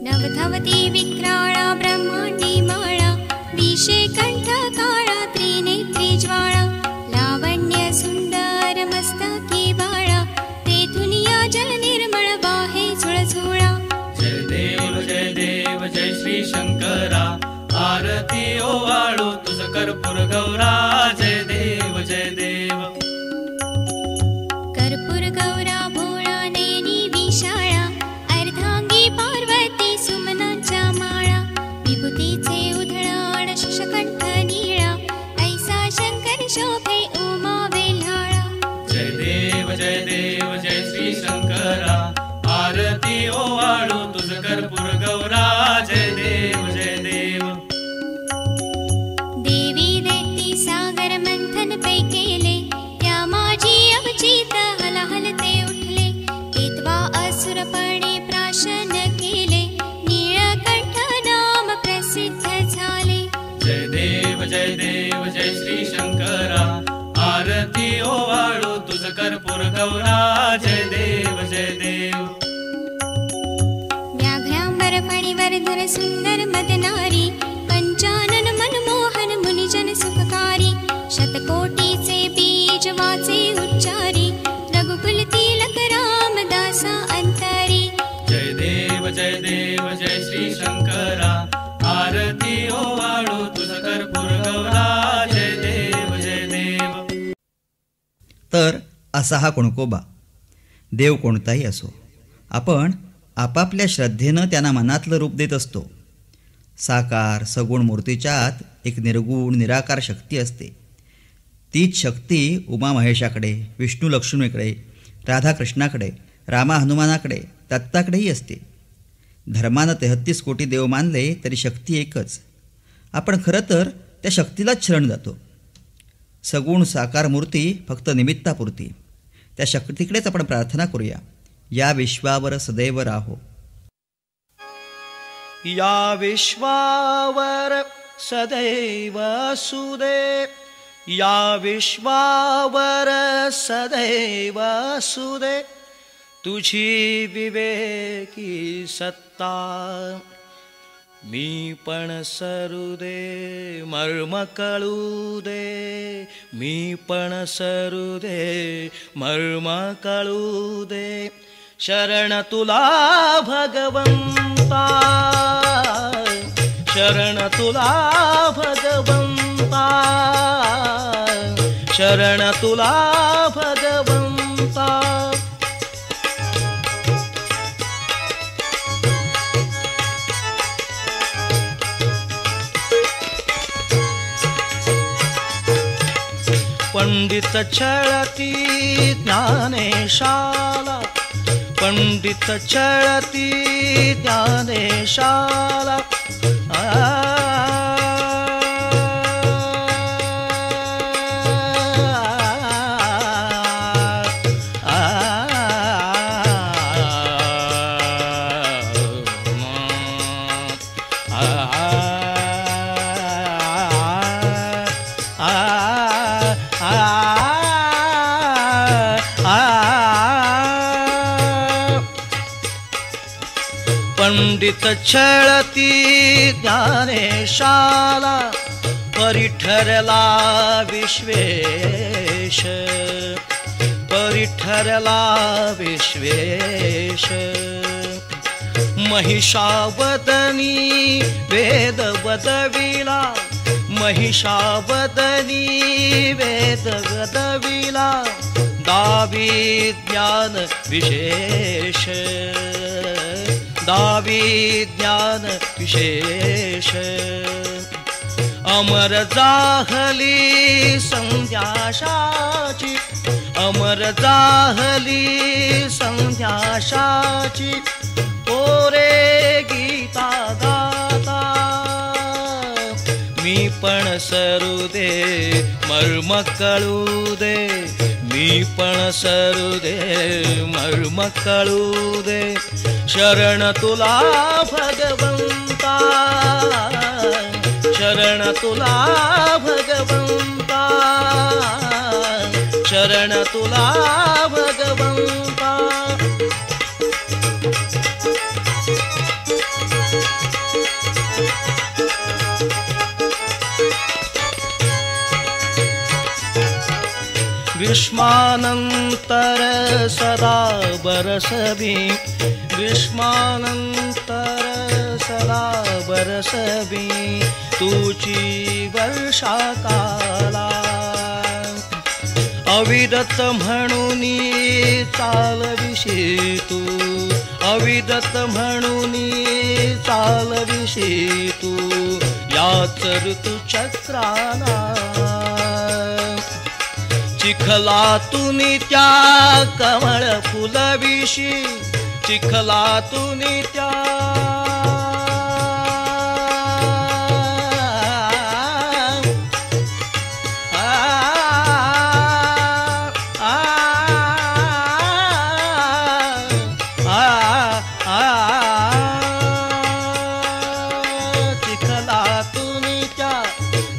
नवधावती विक्राळा ब्रह्मांडी माळा दिशे कंठ काळा त्रिनेत्री ज्वाळा लावण्य सुंदर मस्तकी बाळा तेथुनिया जल निर्मळ वाहे झुळझुळा. जय देव जय श्री शंकरा आरती ओवाळू तुझ कर्पूर गौरा. जय देव जय देव. कर्पूर गौरा भोळा नेनी विशाळा अर्धांगी पार्वती सुमनांच्या माळा विभूतीचे उधळण शशकंठ नीळा ऐसा शंकर शोभे उमा वेल्हाळा. जय देव जय श्री शंकरा आरती ओवाळू तुझ कर्पूर गौरा. जय देव जय देव. देवी दैती सागर मंथन पै केले त्या माझी अवचित हलहलते उठले केतवा असुरपणे प्राशन केले नीळकंठ नाम प्रसिद्ध झाले. जय देव जय श्री शंकरा आरती ओवाळू तुझ कर्पूर गौरा. जय देव जय देव. व्याघ्रांबर फणीवर धर सुंदर मदनारी पंचानन मनमोहन मुनिजन सुखकारी शतकोटीचे बीज वाचे उच्चारी रघुकुल तिलक रामदासा अंतरी. जय देव जय श्री शंकरा आरती ओवाळू तुझ कर्पूर गौरा. जय देव जय देव. तर असा हा कुणकोबा. देव कोणताही असो आपण आपापल्या श्रद्धेनं त्यांना मनातलं रूप देत असतो. साकार सगुण मूर्तीच्या आत एक निर्गुण निराकार शक्ती असते. तीच शक्ती उमा महेशाकडे विष्णू लक्ष्मीकडे राधाकृष्णाकडे रामा हनुमानाकडे दत्ताकडेही असते. धर्मानं 33 कोटी देव मानले तरी शक्ती एकच. आपण खरं तर त्या शक्तीलाच शरण जातो. सगुण साकार मूर्ती फक्त निमित्तापुरती. त्या शक्तीकडेच आपण प्रार्थना करूया. या विश्वावर सदैव राहो. या विश्वावर सदैव सुदे या विश्वावर सदैव सुदे तुझी विवेकी सत्ता मी पण सरू दे मर्म कळू दे मी पण सरू दे मर्म कळू दे. शरण तुला भगवंता शरण तुला भगवंता शरण तुला भगवंता. पंडित छळती ज्ञानेशाला पंडित छळती ज्ञानेशाला. पंडित छळती ज्ञानेशाला परिठरला विश्वेश परिठरला विश्वेश. महिषावदनी वेद वदविला महिषावदनी वेद वदविला दावी ज्ञान विशेष दावी ज्ञान विशेष. अमर जाहली संध्याशाची अमर जाहली संध्याशाची ओरे गीता गाता मी पण सरू दे मर्म कळू दे मी पण सरू दे मर्म कळू दे. शरण तुला भगवंता शरण तुला भगवंता शरण तुला भगवंता. ग्रीष्मानंतर सदा बरसबी, ग्रीष्मानंतर सदा बरसबी, तुची वर्षा काला. अविरत म्हणून चालविशी तू, अविरत म्हणून चालविशी तू याच ऋतुचक्राला. चिखलातून त्या कमळ फुलविशी, चिखलातून त्या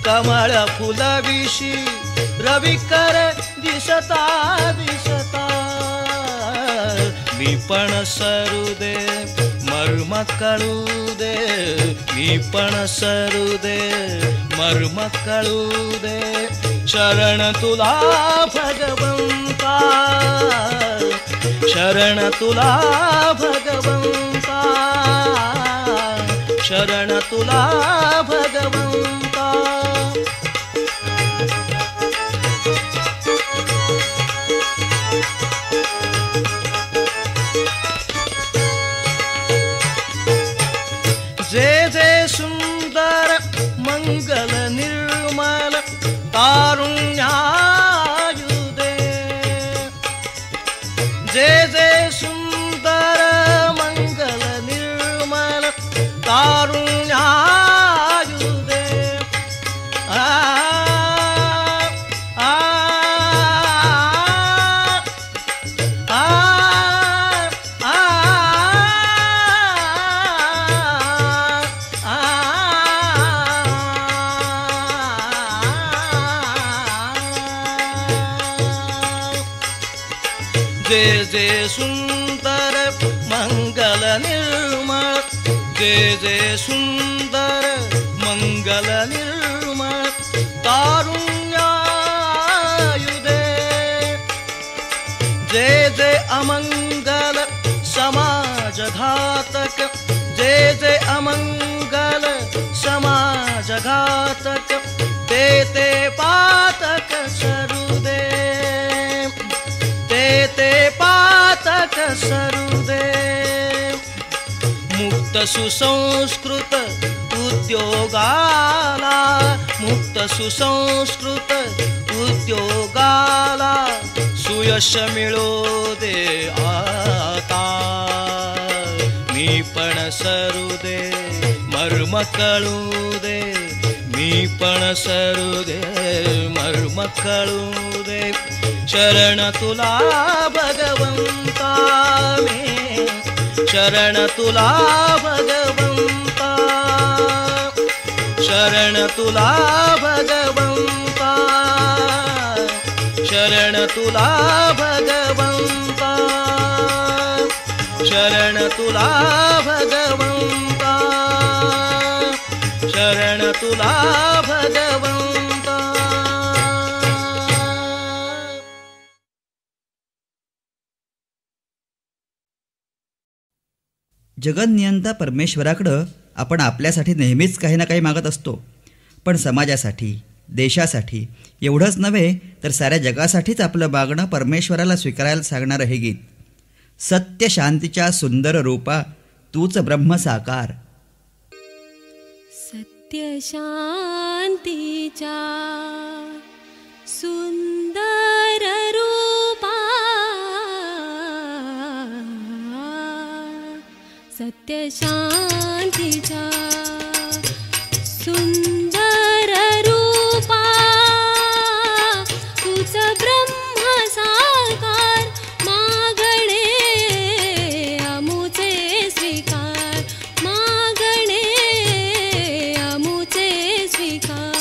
कमळ फुलविशी रविकर दिसता दिसता. मी पण सरू दे मर्म कळू दे, मी पण सरू दे मर्म कळू दे. शरण तुला भगवंता, शरण तुला भगवंता, शरण तुला भगवंता. जे जे सुंदर मंगल निर्मल तारुण्यायुदे, जे जे सुंदर मंगल निर्मल तारुण्यायुदे. आ आ आ आ जे जे सुंदर मंगल निर्मळ, जे जे सुंदर मंगल निर्मळ तारुण्यायुदे. जे जे अमंगल समाजघातक, जे जे अमंगल समाजघातक ते ते पातक सरू दे, ते ते पातक सरू दे. मुक्त सुसंस्कृत उद्योगाला, मुक्त सुसंस्कृत उद्योगाला सुयश मिळो दे आता. मी पण सरू दे मर्म कळू दे, मी पण सरू दे मर्म कळू दे. शरण तुला भगवंता मी, शरण तुला भगवंता, शरण तुला भगवंता, शरण तुला भगवंता, शरण तुला भगवंता, शरण तुला भगवंता. जगन्नियंता परमेश्वराकडं आपण आपल्यासाठी नेहमीच काही ना काही मागत असतो, पण समाजासाठी, देशासाठी एवढंच नव्हे तर साऱ्या जगासाठीच आपलं मागणं परमेश्वराला स्वीकारायला सांगणारं हे गीत. सत्य शांतीच्या सुंदर रूपा तूच ब्रह्म साकार. सत्य शांतीच्या सुंदर रूपा, सत्य शांतीच्या सुंदर रूपा तूच ब्रह्म साकार. मागणे अमुचे स्वीकार, मागणे अमुचे स्वीकार.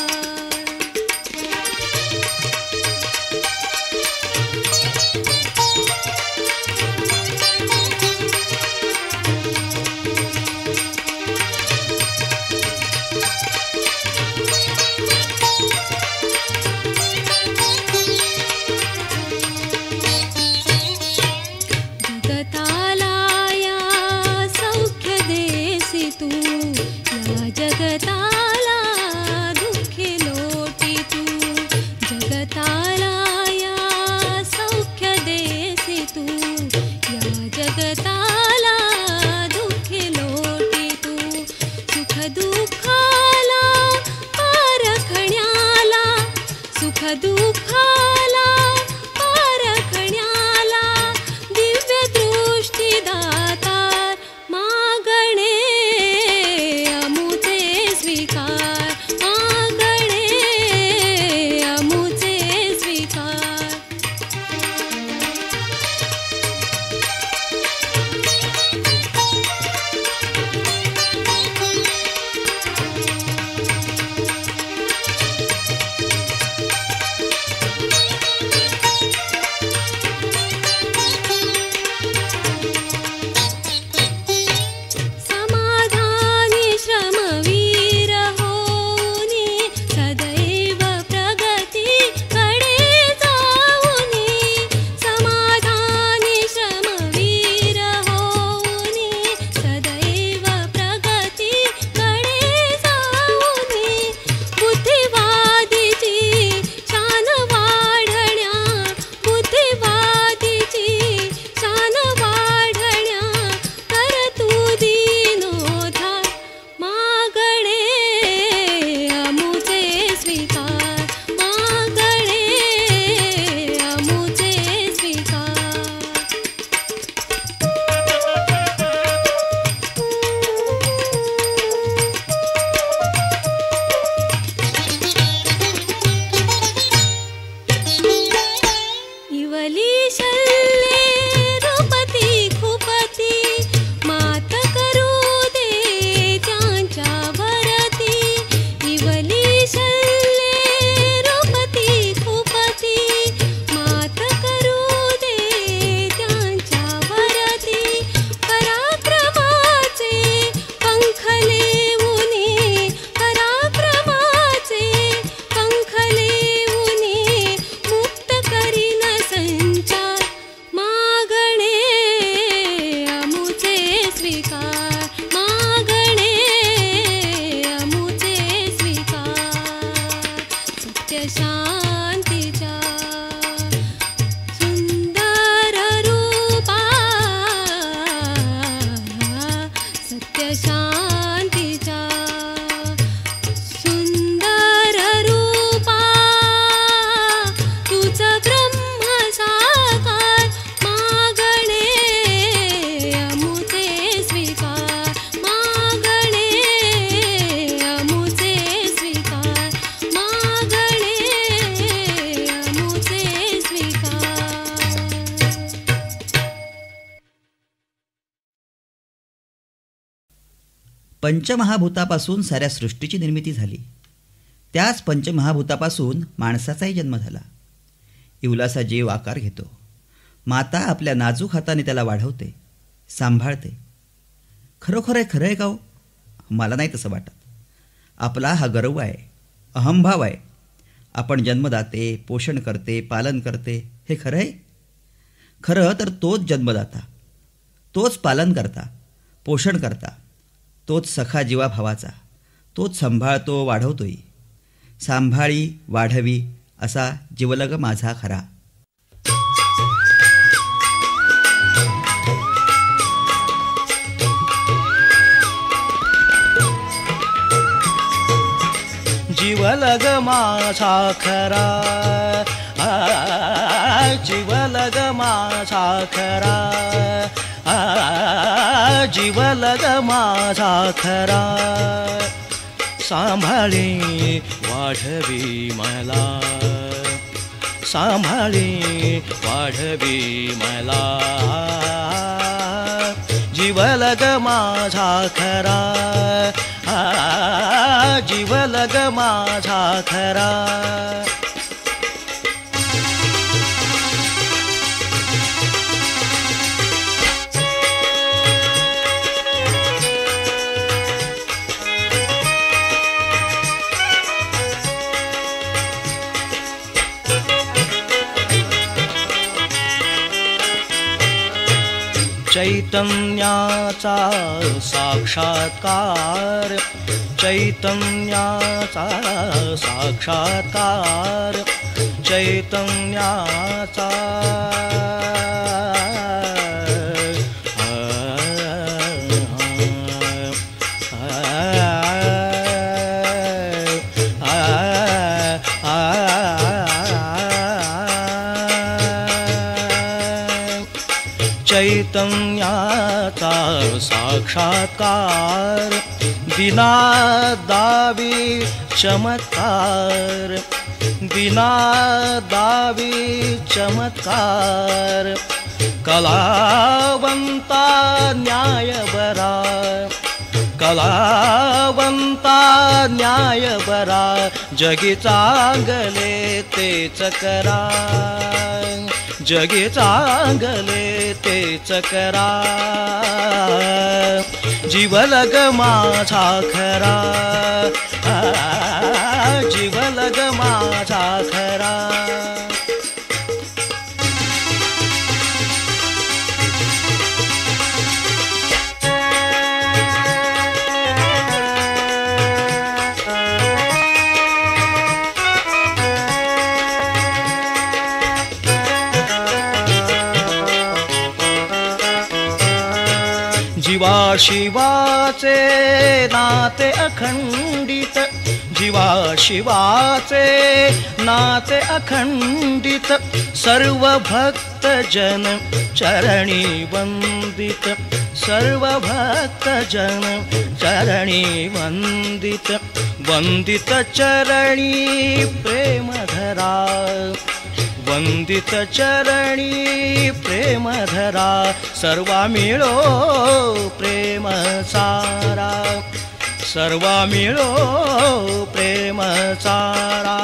तू या जगताला दुःखे लोटी तू सुख दुःखाला पारखण्याला सुख दुःखाला पारखण्याला दिव्य दृष्टी दातार मागणे अमुचे स्वीकार मागणे अमुचे स्वीकार समाधानी श्रमवीर होऊनी सदैव प्रगती कडे जाऊनी समाधानी श्रमवीर होऊनी सदैव प्रगती कडे जाऊनी बुद्धिवादीची शान वाढण्या बुद्धिवादीची शान वाढण्या कर तू दीनोद्धार मागणे अमुचे स्वीकार मागणे अमुचे स्वीकार इवली शल्ये रूपती खूपती मात करू दे त्यांच्या भरती इवली शल्ये रूपती खूपती मात करू दे त्यांच्या भरती पराक्रमाचे पंख लेऊनी पराक्रमाचे पंख लेऊनी मुक्त करीन संचार मागणे अमुचे स्वीकार मागणे अमुचे स्वीकार सत्य शांतीच्या सुंदर रूपा सत्य शांतीच्या सुंदर रूपा तुझ ब्रह्म साकार मागणे अमुचे स्वीकार मागणे अमुचे स्वीकार मागणे अमुचे स्वीकार पंचमहाभूतापासून साऱ्या सृष्टीची निर्मिती झाली. त्याच पंचमहाभूतापासून माणसाचाही जन्म झाला. इवलासा जीव आकार घेतो. माता आपल्या नाजूक हाताने त्याला वाढवते, सांभाळते. खरोखर खरं आहे का हो? मला नाही तसं वाटत. आपला हा गर्व आहे, अहंभाव आहे. आपण जन्मदाते, पोषण करते, पालन करते, हे खरं आहे? खरं तर तोच जन्मदाता, तोच पालन करता, पोषण करता, तोच सखा जीवाभावाचा, तोच सांभाळतो, वाढवतोही. सांभाळी वाढवी असा जीवलग माझा खरा. जीवलग माझा खरा जीवलग माझा खरा जीवलग माझा खरा सांभाळे वाढवी मला सांभाळे वाढवी मला जीवलग माझा खरा जीवलग माझा खरा चैतन्याचा साक्षात्कार चैतन्याचा साक्षात्कार चैतन्याचा चैतन्याचा साक्षात्कार दिना दावी चमत्कार दिना दावी चमत्कार कलावंता न्याय बरा कलावंता न्याय बरा जगी चांगले तेच करा जगी चांगले तेच करा जीवलग माझा खरा जीवलग माझा खरा जीवा शिवाचे नाते अखंडित जीवा शिवाचे नाते अखंडित सर्व भक्त जन चरणी वंदित सर्व भक्त जन चरणी वंदित वंदित चरणी प्रेम धरा वंदित चरणी प्रेम धरा सर्वा मिळो प्रेम सारा सर्वा मिळो प्रेम सारा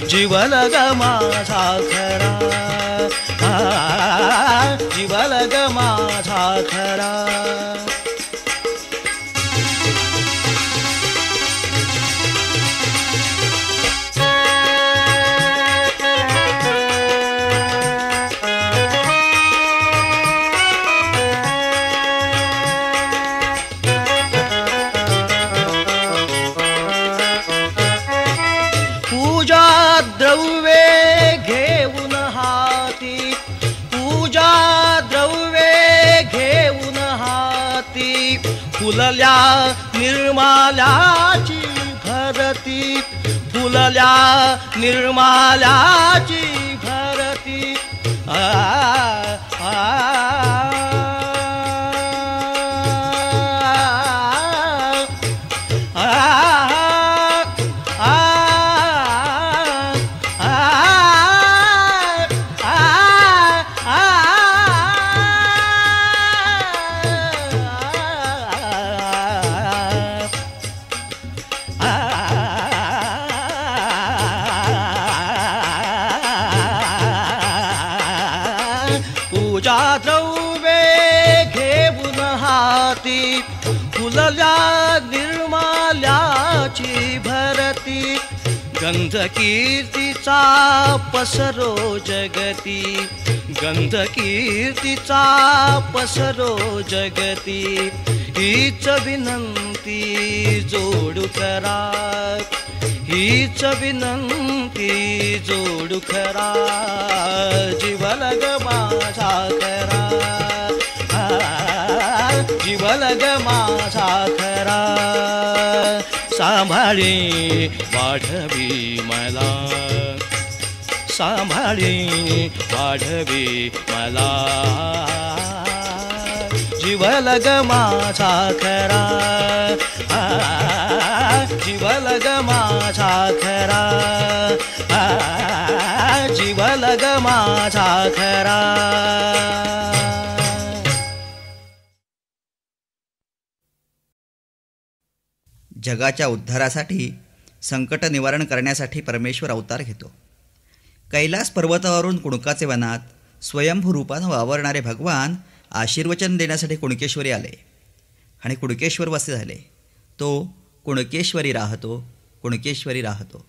जीवलग माझा खरा जीवलग माझा खरा द्रव्ये घेऊन हाती पूजा द्रव्ये घेऊन हाती फुलल्या निर्माल्याची भरती फुलल्या निर्माल्याची भरती पूजा द्रव्ये घेऊन हाती फुलल्या निर्माल्याची भरती गंध कीर्तीचा पसरो जगती गंध कीर्तीचा पसरो जगती हीच विनंती जोडू करा हीच विनंती जोडू खरा जीवलग माझा खरा जीवलग माझा खरा सांभाळी वाढवी मला सांभाळी वाढवी मला जीवलग माझा खरा जीवलग माझा खरा जीवलग माझा खरा जगाच्या उद्धारासाठी संकट निवारण करण्यासाठी परमेश्वर अवतार घेतो. कैलास पर्वतावरून कुणकाचे वनात स्वयंभू रूपानं वावरणारे भगवान आशीर्वचन देण्यासाठी कुणकेश्वरी आले आणि कुणकेश्वर वसे झाले. तो कुणकेश्वरी राहतो कुणकेश्वरी राहतो.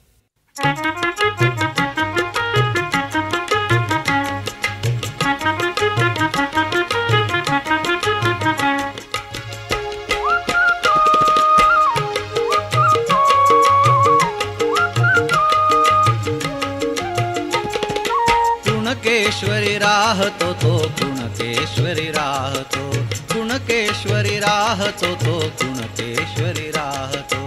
कुणकेश्वरी राहतो तो कुणकेश्वरी राहतो कुणकेश्वरी राहतो तो कुणकेश्वरी राहतो.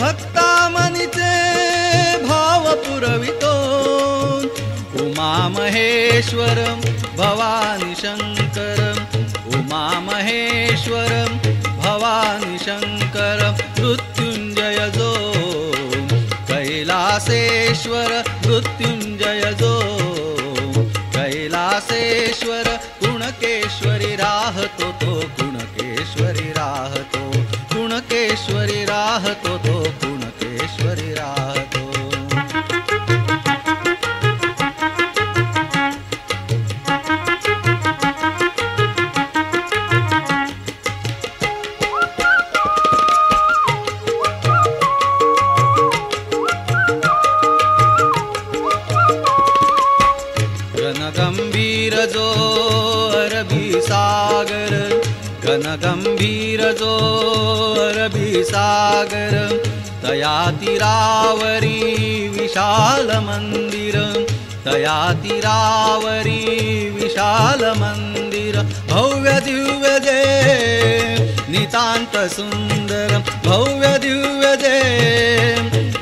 भक्तामनीचे भाव पुरवितो उमा महेश्वरं भवानी शंकरं उमा महेश्वरं भवानी शंकरं मृत्युंजय जो कैलासेश्वर मृत्युंजय जो कैलासेश्वर कुणकेश्वरी राहतो तो कुणकेश्वरी राहतो कुणकेश्वरी राहतो तो कुणकेश्वरी राहतो गंभीर जो अरबी सागर गंभीर जो अरबी सागर तया तीरावरी विशाल मंदिर तया तीरावरी विशाल मंदिर भव्य दिव्य जय नितांत सुंदर भव्य दिव्य जय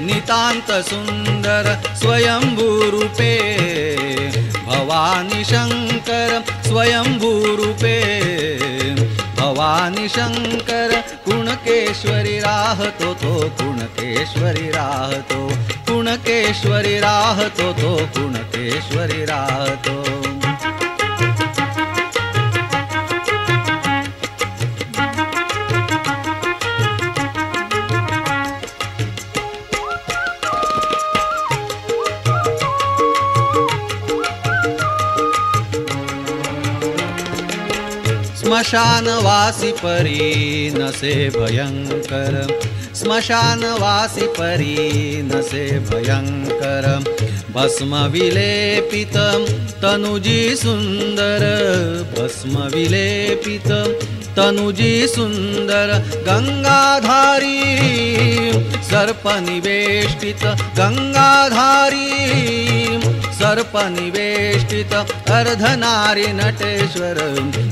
नितांत सुंदर स्वयंभू रूपे भवानी शंकर स्वयंभू रूपे भवानी शंकर कुणकेश्वरी राहतो तो कुणकेश्वरी राहतो कुणकेश्वरी राहतो तो कुणकेश्वरी राहतो स्मशानवासी परी नसे भयंकर स्मशानवासी परी नसे भयंकर भस्म विलेपित तनुजी सुंदर भस्म विलेपित तनुजी सुंदर गंगाधारी सर्पनिवेष्टित गंगाधारी सर्पनिवेष्टित अर्धनारी नटेश्वर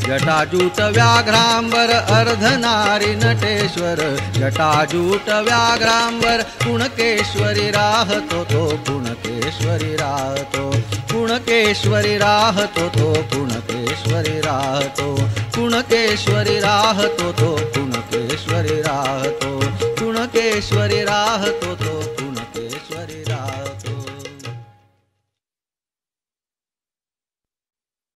जटाजूट व्याघ्रांबर अर्धनारी नटेश्वर जटाजूट व्याघ्रांबर कुणकेश्वरी राहतो तो कुणकेश्वरी राहतो कुणकेश्वरी राहतो तो कुणकेश्वरी राहतो कुणकेश्वरी राहतो तो कुणकेश्वरी राहतो कुणकेश्वरी राहतो तो कुणकेश्वरी राहतो